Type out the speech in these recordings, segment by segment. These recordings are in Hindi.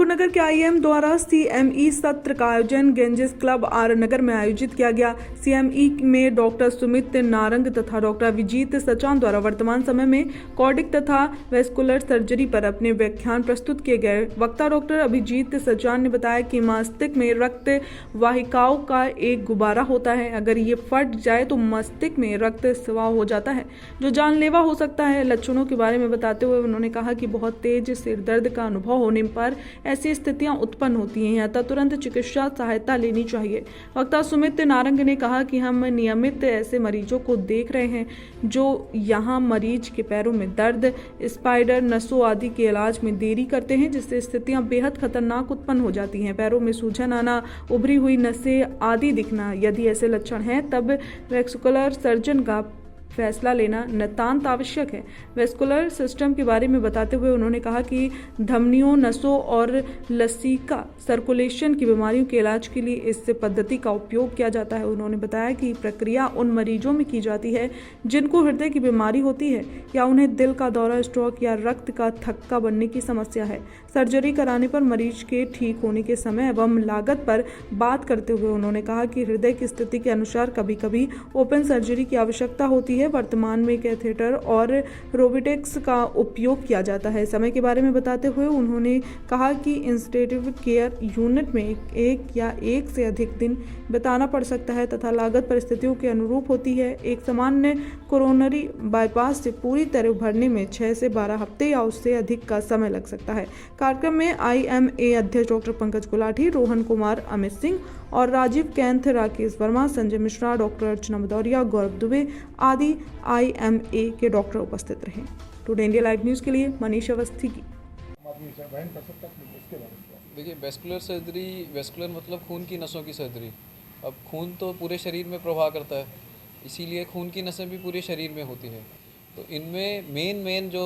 कानपुर नगर के आईएम द्वारा सीएमई सत्र का आयोजन गेंजेस क्लब आर नगर में आयोजित किया गया। सीएमई में डॉक्टर सुमित नारंग तथा डॉक्टर अभिजीत सचान द्वारा वर्तमान समय में कार्डिक तथा वेस्कुलर सर्जरी पर अपने व्याख्यान प्रस्तुत किए गए। वक्ता डॉक्टर अभिजीत सचान ने बताया कि मस्तिष्क में रक्त वाहिकाओं का एक गुब्बारा होता है। अगर ये फट जाए तो मस्तिष्क में रक्त स्राव हो जाता है, जो जानलेवा हो सकता है। लक्षणों के बारे में बताते हुए उन्होंने कहा कि बहुत तेज सिर दर्द का अनुभव होने पर ऐसी स्थितियां उत्पन्न होती हैं, अतः तुरंत चिकित्सा सहायता लेनी चाहिए। वक्ता सुमित नारंग ने कहा कि हम नियमित ऐसे मरीजों को देख रहे हैं जो यहां मरीज के पैरों में दर्द, स्पाइडर, नसों आदि के इलाज में देरी करते हैं, जिससे स्थितियां बेहद खतरनाक उत्पन्न हो जाती हैं। पैरों में सूजन आना, उभरी हुई नसें आदि दिखना, यदि ऐसे लक्षण हैं तब वैस्कुलर सर्जन का फैसला लेना नितांत आवश्यक है। वेस्कुलर सिस्टम के बारे में बताते हुए उन्होंने कहा कि धमनियों, नसों और लसीका सर्कुलेशन की बीमारियों के इलाज के लिए इस पद्धति का उपयोग किया जाता है। उन्होंने बताया कि प्रक्रिया उन मरीजों में की जाती है जिनको हृदय की बीमारी होती है या उन्हें दिल का दौरा, स्ट्रोक या रक्त का थक्का बनने की समस्या है। सर्जरी कराने पर मरीज के ठीक होने के समय एवं लागत पर बात करते हुए उन्होंने कहा कि हृदय की स्थिति के अनुसार कभी कभी ओपन सर्जरी की आवश्यकता होती है। वर्तमान में कैथेटर और रोबोटिक्स का उपयोग किया जाता है। समय के बारे में बताते हुए उन्होंने कहा कि इंटेंसिव केयर यूनिट में एक या एक से अधिक दिन बिताना पड़ सकता है तथा लागत परिस्थितियों के अनुरूप होती है। एक सामान्य कोरोनरी बाईपास से पूरी तरह उभरने में 6 से 12 हफ्ते या उससे अधिक का समय लग सकता है। कार्यक्रम में IMA अध्यक्ष डॉक्टर पंकज गुलाटी, रोहन कुमार, अमित सिंह और राजीव कैंथ, राकेश वर्मा, संजय मिश्रा, डॉक्टर अर्चना भदौरिया, गौरव दुबे आदि IMA के डॉक्टर उपस्थित रहे। टुडे इंडिया लाइव न्यूज़ के लिए मनीष अवस्थी की। देखिए, वेस्कुलर सर्जरी, वेस्कुलर मतलब खून की नसों की सर्जरी। अब खून तो पूरे शरीर में प्रवाह करता है, इसीलिए खून की नसें भी पूरे शरीर में होती हैं। तो इनमें मेन जो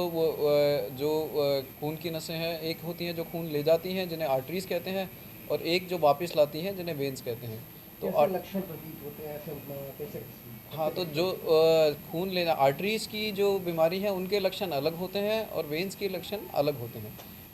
खून की नसें हैं, एक होती हैं जो खून ले जाती हैं जिन्हें आर्टरीज कहते हैं, और एक जो वापस लाती हैं जिन्हें वेन्स कहते हैं। तो लक्षण प्रतीत होते हैं कैसे? हाँ, तो जो खून लेना, आर्टरीज की जो बीमारी है उनके लक्षण अलग होते हैं और वेन्स के लक्षण अलग होते हैं।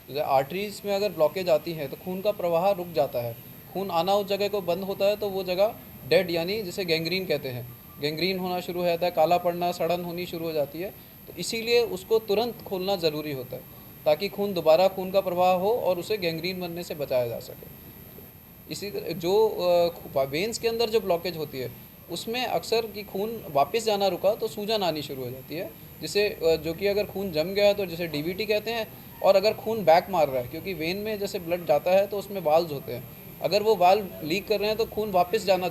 तो आर्टरीज में अगर ब्लॉकेज आती है तो खून का प्रवाह रुक जाता है, खून आना उस जगह को बंद होता है, तो वो जगह डेड यानी जिसे गैंग्रीन कहते हैं, गैंग्रीन होना शुरू हो जाता है, काला पड़ना, सड़न होनी शुरू हो जाती है। तो इसीलिए उसको तुरंत खोलना ज़रूरी होता है ताकि दोबारा खून का प्रवाह हो और उसे गैंग्रीन बनने से बचाया जा सके। इसी जो वेन्स के अंदर जो ब्लॉकेज होती है उसमें अक्सर कि खून वापस जाना रुका तो सूजन आनी शुरू हो जाती है, जिसे जो कि अगर खून जम गया तो जिसे DVT कहते हैं। और अगर खून बैक मार रहा है, क्योंकि वेन में जैसे ब्लड जाता है तो उसमें वाल्व्स होते हैं, अगर वो वाल्व लीक कर रहे हैं तो खून वापस जाना,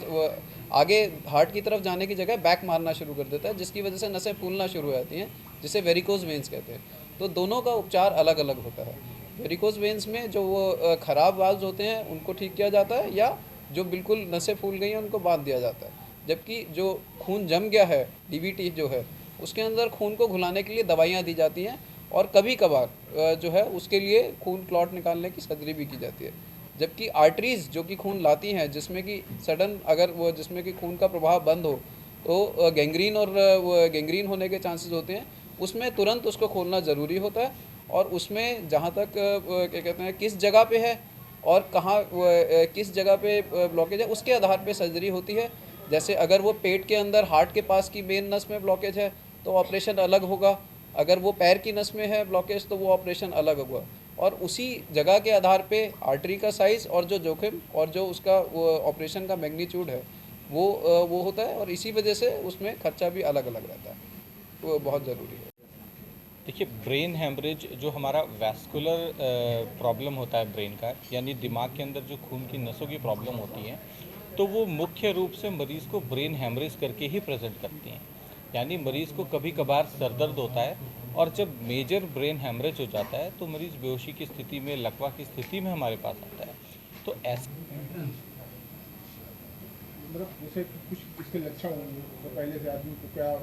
आगे हार्ट की तरफ जाने की जगह बैक मारना शुरू कर देता है, जिसकी वजह से नसें फूलना शुरू हो जाती हैं, जिसे वेरिकोज वेन्स कहते हैं। तो दोनों का उपचार अलग अलग होता है। वेरिकोज वेन्स में जो वो ख़राब वाल्व्स होते हैं उनको ठीक किया जाता है, या जो बिल्कुल नसें फूल गई हैं उनको बांध दिया जाता है। जबकि जो खून जम गया है, DVT जो है, उसके अंदर खून को घुलाने के लिए दवाइयाँ दी जाती हैं, और कभी कभार जो है उसके लिए खून क्लॉट निकालने की सर्जरी भी की जाती है। जबकि आर्टरीज जो कि खून लाती हैं, जिसमें कि सडन अगर वो जिसमें कि खून का प्रवाह बंद हो तो गैंग्रीन और गैंग्रीन होने के चांसेस होते हैं, उसमें तुरंत उसको खोलना ज़रूरी होता है। और उसमें जहाँ तक क्या कहते हैं किस जगह पे है और कहाँ किस जगह पे ब्लॉकेज है, उसके आधार पे सर्जरी होती है। जैसे अगर वो पेट के अंदर हार्ट के पास की मेन नस में ब्लॉकेज है तो ऑपरेशन अलग होगा, अगर वो पैर की नस में है ब्लॉकेज तो वो ऑपरेशन अलग होगा। और उसी जगह के आधार पे आर्टरी का साइज़ और जो जोखिम और जो उसका ऑपरेशन का मैग्नीट्यूड है वो होता है, और इसी वजह से उसमें खर्चा भी अलग अलग रहता है, वो बहुत ज़रूरी है। देखिए, ब्रेन हेमरेज जो हमारा वैस्कुलर प्रॉब्लम होता है ब्रेन का, यानी दिमाग के अंदर जो खून की नसों की प्रॉब्लम होती है, तो वो मुख्य रूप से मरीज़ को ब्रेन हेमरेज करके ही प्रेजेंट करती हैं। यानी मरीज़ को कभी कभार सर दर्द होता है, और जब मेजर ब्रेन हेमरेज हो जाता है तो मरीज़ बेहोशी की स्थिति में, लकवा की स्थिति में हमारे पास आता है। तो ऐसे जैसे कुछ इसके लक्षण होंगे तो पहले से आदमी को क्या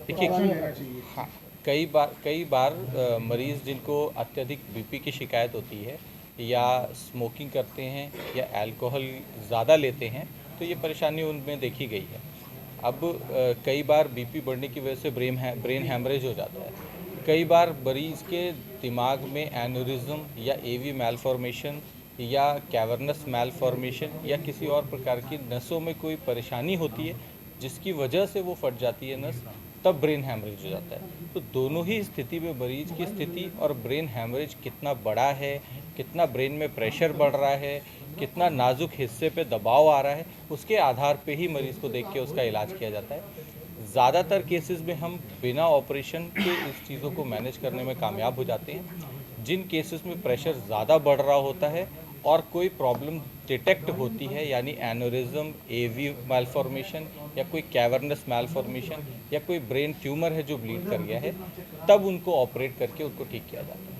देखिए, लेना चाहिए? हाँ, कई बार मरीज़ जिनको अत्यधिक BP की शिकायत होती है, या स्मोकिंग करते हैं या अल्कोहल ज़्यादा लेते हैं, तो ये परेशानी उनमें देखी गई है। अब कई बार BP बढ़ने की वजह से ब्रेन हेमरेज हो जाता है। कई बार मरीज के दिमाग में एन्यूरिज्म या एवी मैलफॉर्मेशन या कैवर्नस मैलफॉर्मेशन या किसी और प्रकार की नसों में कोई परेशानी होती है जिसकी वजह से वो फट जाती है नस, तब ब्रेन हैमरेज हो जाता है। तो दोनों ही स्थिति में मरीज की स्थिति और ब्रेन हैमरेज कितना बड़ा है, कितना ब्रेन में प्रेशर बढ़ रहा है, कितना नाजुक हिस्से पे दबाव आ रहा है, उसके आधार पे ही मरीज़ को देख के उसका इलाज किया जाता है। ज़्यादातर केसेस में हम बिना ऑपरेशन के इस चीज़ों को मैनेज करने में कामयाब हो जाते हैं। जिन केसेस में प्रेशर ज़्यादा बढ़ रहा होता है और कोई प्रॉब्लम डिटेक्ट होती है, यानी एनोरिज्म, एवी मैलफॉर्मेशन या कोई कैवर्नस मैलफॉर्मेशन या कोई ब्रेन ट्यूमर है जो ब्लीड कर गया है, तब उनको ऑपरेट करके उनको ठीक किया जाता है।